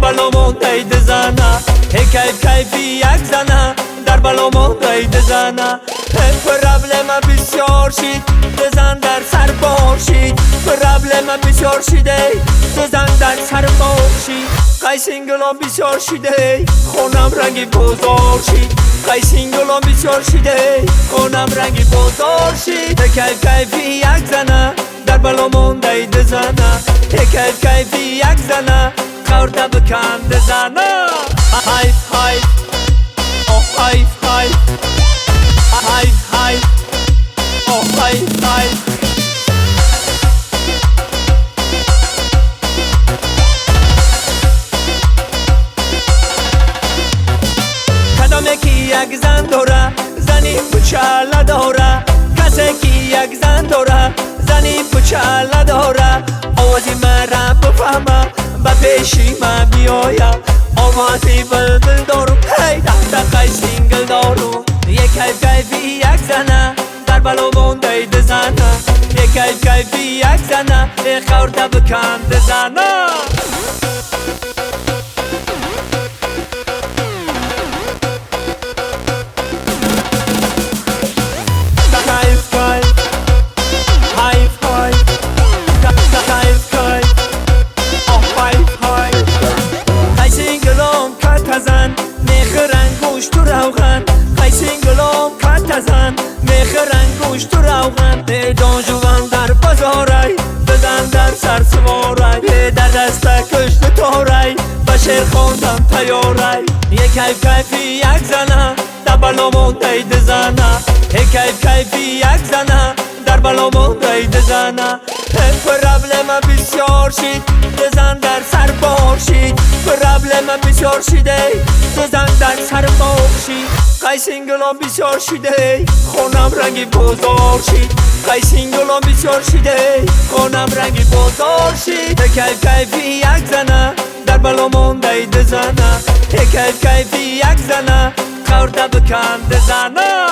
بالامون دید زنه کیفی یک زنه در بالامون دید زنه پرابلم بسیار شید بزن در سر باشید پرابلم بسیار شیده بزن در سر باشید قیسینگلان بسیار شیده خونم رنگی بزار شید قیسینگلان بسیار شیده خونم رنگی بزار شید کیفی یک زنه در بالامون دید زنه کیفی یک زنه خورده بکند زنه حیف حیف آه حیف حیف حیف حیف آه حیف حیف کدامه کی یک زن داره زنی پوچه داره کسی کی یک زن داره زنی پوچه داره آوازی مرا بفهمه به پیشی ما بیایا آوازی بلبل دارو هی تحت قیسینگل دارو یک کیفی یک زنه در بالامون دید زنه یک کیفی یک زنه خورده بکند زنه تو روغن دانجوان در بازارای بزن در سر سوارای در دست کشت تارای بشیر خوندم تیارای یک کیفی یک زنه در بالامون دید زنه یک کیفی یک زنه در بالامون دید زنه پرابلم بسیار شید بزن در سر باشید پرابلم بسیار شیده بزن در سر باشید قیسینگلان بسیار شیده خونم رنگی بزار شید قیسینگلان بسیار شیده خونم رنگی بزار شید کیفی یک زنه در بالامون دید زنه کیفی یک زنه خورده بکند زنه